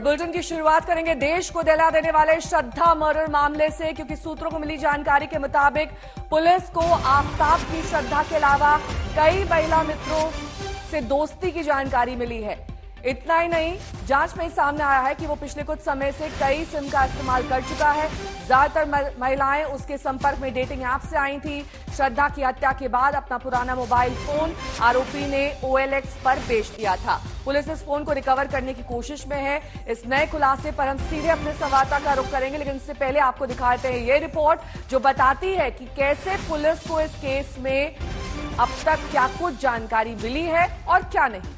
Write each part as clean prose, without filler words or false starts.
Bulletin की शुरुआत करेंगे देश को दहला देने वाले श्रद्धा मर्डर मामले से, क्योंकि सूत्रों को मिली जानकारी के मुताबिक पुलिस को आफताब की श्रद्धा के अलावा कई महिला मित्रों से दोस्ती की जानकारी मिली है। इतना ही नहीं, जांच में सामने आया है कि वो पिछले कुछ समय से कई सिम का इस्तेमाल कर चुका है। ज्यादातर महिलाएं उसके संपर्क में डेटिंग ऐप से आई थी। श्रद्धा की हत्या के बाद अपना पुराना मोबाइल फोन आरोपी ने OLX पर बेच दिया था। पुलिस इस फोन को रिकवर करने की कोशिश में है। इस नए खुलासे पर हम सीधे अपने संवाददाता का रुख करेंगे, लेकिन इससे पहले आपको दिखाते हैं ये रिपोर्ट जो बताती है कि कैसे पुलिस को इस केस में अब तक क्या कुछ जानकारी मिली है और क्या नहीं।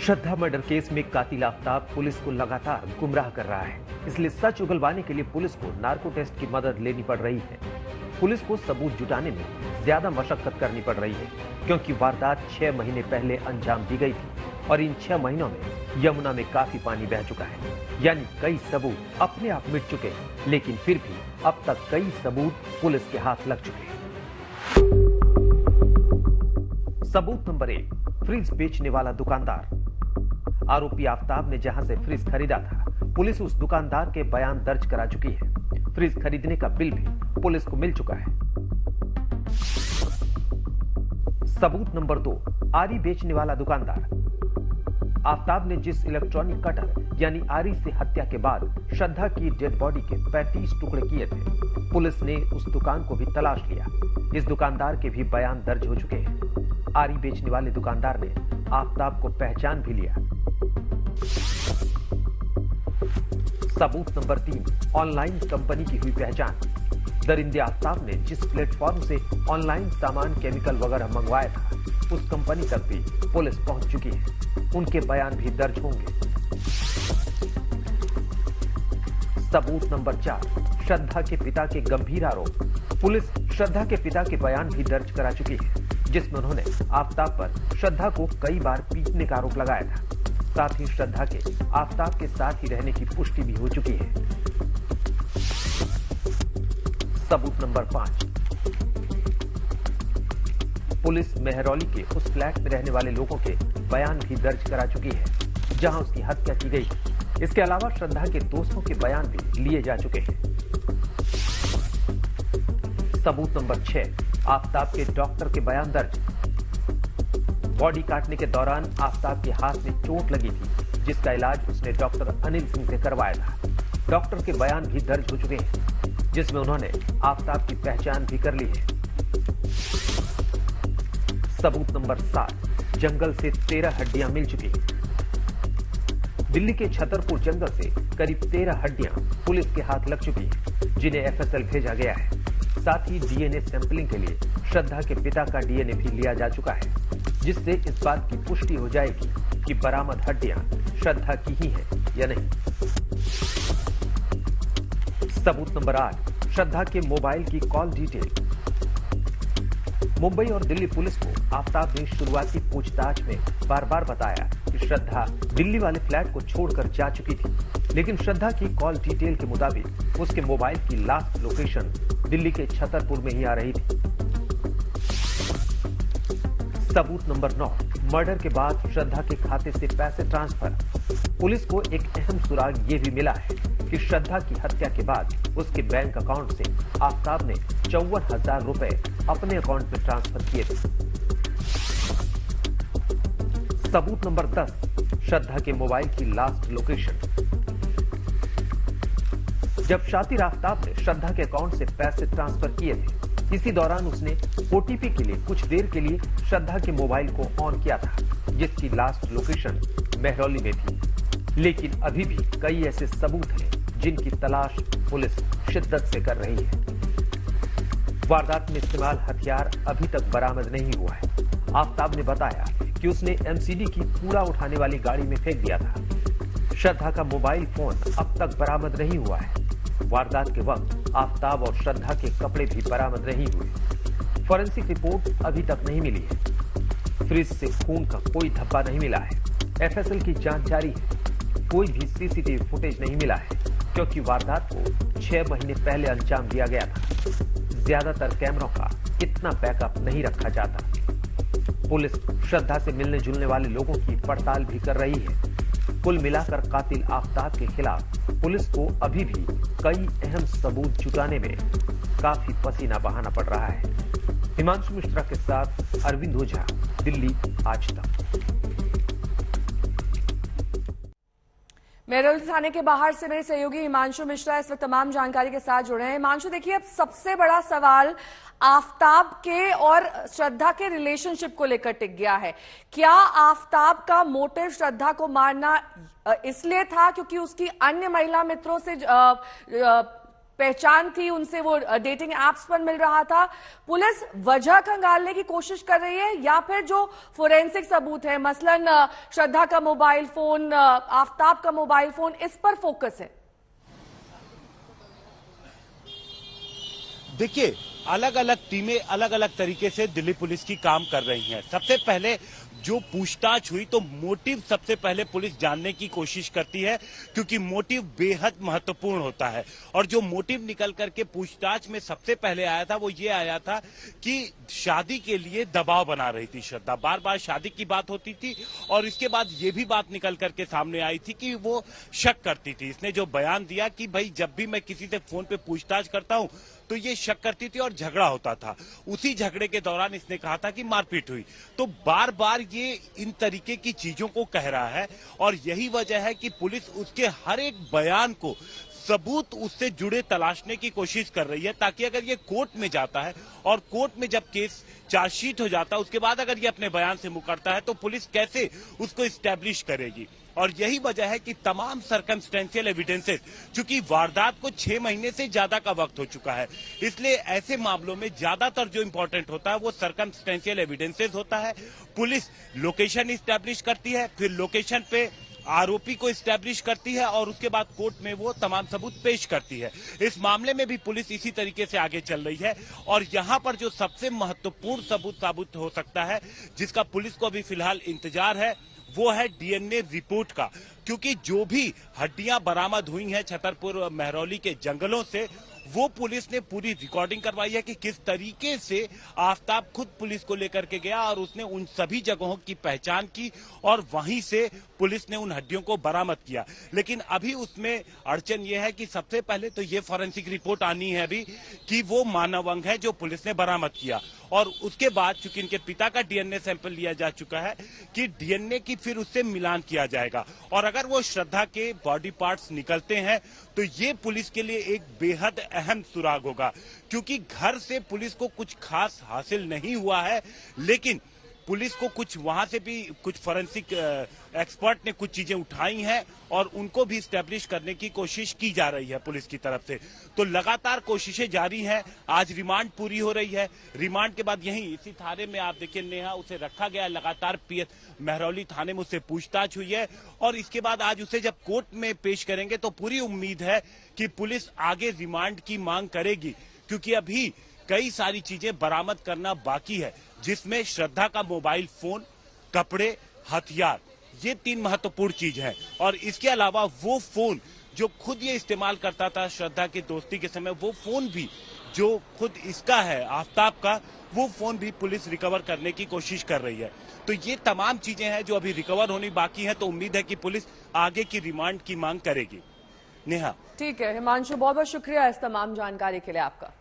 श्रद्धा मर्डर केस में कातिल आफताब पुलिस को लगातार गुमराह कर रहा है, इसलिए सच उगलवाने के लिए पुलिस को नार्को टेस्ट की मदद लेनी पड़ रही है। पुलिस को सबूत जुटाने में ज्यादा मशक्कत करनी पड़ रही है, क्योंकि वारदात 6 महीने पहले अंजाम दी गई थी और इन 6 महीनों में यमुना में काफी पानी बह चुका है। यानी कई सबूत अपने आप मिट चुके हैं, लेकिन फिर भी अब तक कई सबूत पुलिस के हाथ लग चुके हैं। सबूत नंबर 1, फ्रिज बेचने वाला दुकानदार। आरोपी आफताब ने जहां से फ्रिज खरीदा था, पुलिस उस दुकानदार के बयान दर्ज करा चुकी है। फ्रिज खरीदने का बिल भी पुलिस को मिल चुका है। सबूत नंबर 2, आरी बेचने वाला दुकानदार। आफताब ने जिस इलेक्ट्रॉनिक कटर यानी आरी से हत्या के बाद श्रद्धा की डेड बॉडी के 35 टुकड़े किए थे, पुलिस ने उस दुकान को भी तलाश लिया। इस दुकानदार के भी बयान दर्ज हो चुके हैं। आरी बेचने वाले दुकानदार ने आफताब को पहचान भी लिया। सबूत नंबर 3, ऑनलाइन कंपनी की हुई पहचान। दरिंदे आफताब ने जिस प्लेटफॉर्म से ऑनलाइन सामान केमिकल वगैरह मंगवाया था, उस कंपनी तक भी पुलिस पहुंच चुकी है। उनके बयान भी दर्ज होंगे। सबूत नंबर 4, श्रद्धा के पिता के गंभीर आरोप। पुलिस श्रद्धा के पिता के बयान भी दर्ज करा चुकी है, जिसमें उन्होंने आफताब पर श्रद्धा को कई बार पीटने का आरोप लगाया था। साथ ही श्रद्धा के आफताब के साथ ही रहने की पुष्टि भी हो चुकी है। सबूत नंबर 5, पुलिस मेहरौली के उस फ्लैट में रहने वाले लोगों के बयान भी दर्ज करा चुकी है, जहां उसकी हत्या की गई। इसके अलावा श्रद्धा के दोस्तों के बयान भी लिए जा चुके हैं। सबूत नंबर 6, आफताब के डॉक्टर के बयान दर्ज। बॉडी काटने के दौरान आफताब के हाथ में चोट लगी थी, जिसका इलाज उसने डॉक्टर अनिल सिंह से करवाया था। डॉक्टर के बयान भी दर्ज हो चुके हैं, जिसमें उन्होंने आफताब की पहचान भी कर ली है। सबूत नंबर 7, जंगल से 13 हड्डियां मिल चुकी। दिल्ली के छतरपुर जंगल से करीब 13 हड्डियां पुलिस के हाथ लग चुकी हैं, जिन्हें FSL भेजा गया है। साथ ही DNA सैंपलिंग के लिए श्रद्धा के पिता का DNA भी लिया जा चुका है, जिससे इस बात की पुष्टि हो जाएगी कि बरामद हड्डियां श्रद्धा की ही है या नहीं। सबूत नंबर 8, श्रद्धा के मोबाइल की कॉल डिटेल। मुंबई और दिल्ली पुलिस को आफताब ने शुरुआती पूछताछ में बार बार बताया कि श्रद्धा दिल्ली वाले फ्लैट को छोड़कर जा चुकी थी, लेकिन श्रद्धा की कॉल डिटेल के मुताबिक उसके मोबाइल की लास्ट लोकेशन दिल्ली के छतरपुर में ही आ रही थी। सबूत नंबर 9, मर्डर के बाद श्रद्धा के खाते से पैसे ट्रांसफर। पुलिस को एक अहम सुराग ये भी मिला है कि श्रद्धा की हत्या के बाद उसके बैंक अकाउंट से आफताब ने 54,000 रुपए अपने अकाउंट में ट्रांसफर किए थे। सबूत नंबर 10, श्रद्धा के मोबाइल की लास्ट लोकेशन। जब शातिर आफताब ने श्रद्धा के अकाउंट से पैसे ट्रांसफर किए थे, इसी दौरान उसने OTP के लिए कुछ देर के लिए श्रद्धा के मोबाइल को ऑन किया था, जिसकी लास्ट लोकेशन मेहरौली में थी। लेकिन अभी भी कई ऐसे सबूत हैं जिनकी तलाश पुलिस शिद्दत से कर रही है। वारदात में इस्तेमाल हथियार अभी तक बरामद नहीं हुआ है। आफताब ने बताया कि उसने MCD की कूड़ा उठाने वाली गाड़ी में फेंक दिया था। श्रद्धा का मोबाइल फोन अब तक बरामद नहीं हुआ है। वारदात के वक्त आफताब और श्रद्धा के कपड़े भी बरामद नहीं हुए। फॉरेंसिक रिपोर्ट अभी तक नहीं मिली है। फ्रिज से खून का कोई धब्बा नहीं मिला है। एफएसएल की जांच जारी है। कोई भी सीसीटीवी फुटेज नहीं मिला है, क्योंकि वारदात को 6 महीने पहले अंजाम दिया गया था। ज्यादातर कैमरों का इतना बैकअप नहीं रखा जाता। पुलिस श्रद्धा से मिलने जुलने वाले लोगों की पड़ताल भी कर रही है। कुल मिलाकर कातिल आफताब के खिलाफ पुलिस को अभी भी कई अहम सबूत जुटाने में काफी पसीना बहाना पड़ रहा है। हिमांशु मिश्रा के साथ अरविंद ओझा, दिल्ली आज तक। मेरठ थाने के बाहर से मेरे सहयोगी हिमांशु मिश्रा इस वक्त तमाम जानकारी के साथ जुड़े हैं। हिमांशु, देखिए, अब सबसे बड़ा सवाल आफताब के और श्रद्धा के रिलेशनशिप को लेकर टिक गया है। क्या आफताब का मोटिव श्रद्धा को मारना इसलिए था क्योंकि उसकी अन्य महिला मित्रों से पहचान थी, उनसे वो डेटिंग एप्स पर मिल रहा था? पुलिस वजह खंगालने की कोशिश कर रही है या फिर जो फोरेंसिक सबूत है, मसलन श्रद्धा का मोबाइल फोन, आफताब का मोबाइल फोन, इस पर फोकस है? देखिए, अलग अलग टीमें अलग अलग तरीके से दिल्ली पुलिस की काम कर रही हैं। सबसे पहले जो पूछताछ हुई तो मोटिव सबसे पहले पुलिस जानने की कोशिश करती है, क्योंकि मोटिव बेहद महत्वपूर्ण होता है। और जो मोटिव निकल करके पूछताछ में सबसे पहले आया था वो ये आया था कि शादी के लिए दबाव बना रही थी श्रद्धा। बार बार शादी की बात होती थी और इसके बाद ये भी बात निकल करके सामने आई थी कि वो शक करती थी। इसने जो बयान दिया कि भाई जब भी मैं किसी से फोन पे पूछताछ करता हूं तो ये शक करती थी और झगड़ा होता था। उसी झगड़े के दौरान इसने कहा था कि मारपीट हुई। तो बार बार ये इन तरीके की चीजों को कह रहा है और यही वजह है कि पुलिस उसके हर एक बयान को, सबूत उससे जुड़े तलाशने की कोशिश कर रही है, ताकि अगर ये कोर्ट में जाता है और कोर्ट में जब केस चार्जशीट हो जाता है उसके बाद अगर ये अपने बयान से मुकरता है तो पुलिस कैसे उसको इस्टेब्लिश करेगी। और यही वजह है कि तमाम सर्कमस्टेंशियल एविडेंसेस, चूंकि वारदात को 6 महीने से ज्यादा का वक्त हो चुका है, इसलिए ऐसे मामलों में ज्यादातर जो इंपॉर्टेंट होता है वो सर्कमस्टेंशियल एविडेंसेस होता है। पुलिस लोकेशन इस्टेब्लिश करती है, फिर लोकेशन पे आरोपी को इस्टेब्लिश करती है और उसके बाद कोर्ट में वो तमाम सबूत पेश करती है। इस मामले में भी पुलिस इसी तरीके से आगे चल रही है। और यहाँ पर जो सबसे महत्वपूर्ण सबूत साबित हो सकता है, जिसका पुलिस को अभी फिलहाल इंतजार है, वो है डीएनए रिपोर्ट का। क्योंकि जो भी हड्डियां बरामद हुई हैं छतरपुर महरौली के जंगलों से, वो पुलिस ने पूरी रिकॉर्डिंग करवाई है कि किस तरीके से आफताब खुद पुलिस को लेकर के गया और उसने उन सभी जगहों की पहचान की और वहीं से पुलिस ने उन हड्डियों को बरामद किया। लेकिन अभी उसमें अड़चन यह है कि सबसे पहले तो ये फॉरेंसिक रिपोर्ट आनी है अभी कि वो मानव अंग है जो पुलिस ने बरामद किया, और उसके बाद चूंकि इनके पिता का डीएनए सैंपल लिया जा चुका है कि डीएनए की फिर उससे मिलान किया जाएगा। और अगर वो श्रद्धा के बॉडी पार्ट्स निकलते हैं तो ये पुलिस के लिए एक बेहद अहम सुराग होगा, क्योंकि घर से पुलिस को कुछ खास हासिल नहीं हुआ है, लेकिन पुलिस को कुछ वहां से भी कुछ फॉरेंसिक एक्सपर्ट ने कुछ चीजें उठाई हैं और उनको भी स्टैब्लिश करने की कोशिश की जा रही है पुलिस की तरफ से। तो लगातार कोशिशें जारी हैं। आज रिमांड पूरी हो रही है। रिमांड के बाद यहीं इसी थाने में आप देखिए नेहा, उसे रखा गया। लगातार महरौली थाने में उससे पूछताछ हुई है और इसके बाद आज उसे जब कोर्ट में पेश करेंगे तो पूरी उम्मीद है कि पुलिस आगे रिमांड की मांग करेगी, क्योंकि अभी कई सारी चीजें बरामद करना बाकी है, जिसमें श्रद्धा का मोबाइल फोन, कपड़े, हथियार, ये 3 महत्वपूर्ण चीज है। और इसके अलावा वो फोन जो खुद ये इस्तेमाल करता था श्रद्धा की दोस्ती के समय, वो फोन भी जो खुद इसका है आफताब का, वो फोन भी पुलिस रिकवर करने की कोशिश कर रही है। तो ये तमाम चीजें हैं जो अभी रिकवर होनी बाकी है। तो उम्मीद है कि पुलिस आगे की रिमांड की मांग करेगी। नेहा, ठीक है हिमांशु, बहुत बहुत शुक्रिया इस तमाम जानकारी के लिए आपका।